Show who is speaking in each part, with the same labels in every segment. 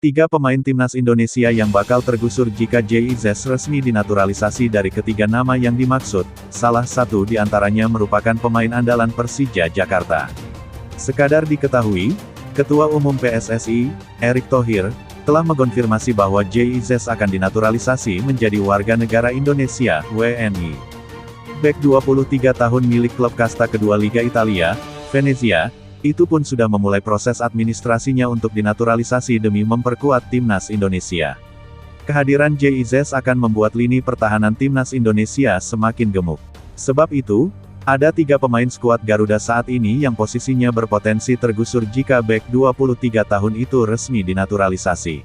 Speaker 1: Tiga pemain timnas Indonesia yang bakal tergusur jika JIZS resmi dinaturalisasi. Dari ketiga nama yang dimaksud, salah satu di antaranya merupakan pemain andalan Persija Jakarta. Sekadar diketahui, Ketua Umum PSSI, Erick Thohir, telah mengonfirmasi bahwa JIZS akan dinaturalisasi menjadi warga negara Indonesia, WNI. Bek 23 tahun milik klub kasta kedua Liga Italia, Venezia, itu pun sudah memulai proses administrasinya untuk dinaturalisasi demi memperkuat timnas Indonesia. Kehadiran JIZS akan membuat lini pertahanan timnas Indonesia semakin gemuk. Sebab itu, ada tiga pemain skuad Garuda saat ini yang posisinya berpotensi tergusur jika bek 23 tahun itu resmi dinaturalisasi.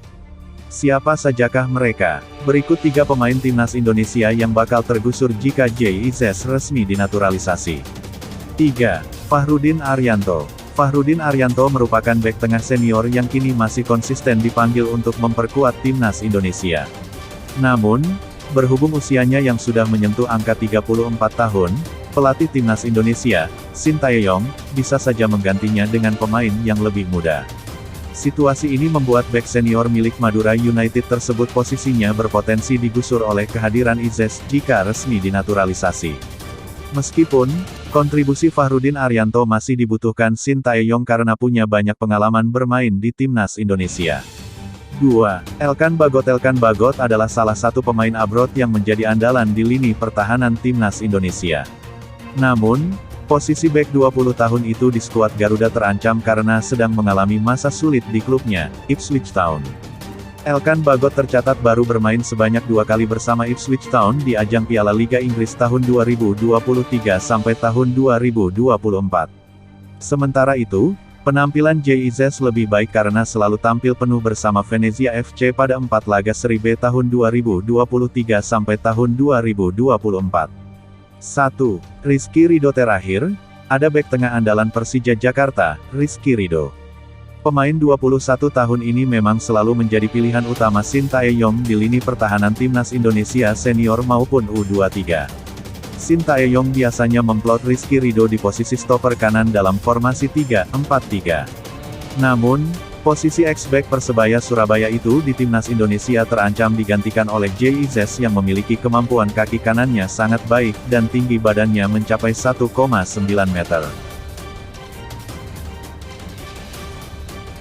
Speaker 1: Siapa sajakah mereka? Berikut tiga pemain timnas Indonesia yang bakal tergusur jika JIZS resmi dinaturalisasi. 3. Fahrudin Arianto. Fahrudin Arianto merupakan bek tengah senior yang kini masih konsisten dipanggil untuk memperkuat timnas Indonesia. Namun, berhubung usianya yang sudah menyentuh angka 34 tahun, pelatih timnas Indonesia, Sintayong, bisa saja menggantinya dengan pemain yang lebih muda. Situasi ini membuat bek senior milik Madura United tersebut posisinya berpotensi digusur oleh kehadiran IZS jika resmi dinaturalisasi. Meskipun, kontribusi Fahrudin Arianto masih dibutuhkan Sintayong karena punya banyak pengalaman bermain di timnas Indonesia. 2. Elkan Bagot. Elkan Bagot adalah salah satu pemain abroad yang menjadi andalan di lini pertahanan timnas Indonesia. Namun, posisi bek 20 tahun itu di skuad Garuda terancam karena sedang mengalami masa sulit di klubnya, Ipswich Town. Elkan Bagot tercatat baru bermain sebanyak 2 kali bersama Ipswich Town di ajang Piala Liga Inggris tahun 2023 sampai tahun 2024. Sementara itu, penampilan JIZS lebih baik karena selalu tampil penuh bersama Venezia FC pada 4 laga Seri B tahun 2023 sampai tahun 2024. 1. Rizky Ridho. Terakhir, ada bek tengah andalan Persija Jakarta, Rizky Ridho. Pemain 21 tahun ini memang selalu menjadi pilihan utama Sintayong di lini pertahanan timnas Indonesia senior maupun U23. Sintayong biasanya memplot Rizky Ridho di posisi stopper kanan dalam formasi 3-4-3. Namun, posisi ex-back Persebaya Surabaya itu di timnas Indonesia terancam digantikan oleh JIZS yang memiliki kemampuan kaki kanannya sangat baik dan tinggi badannya mencapai 1,9 meter.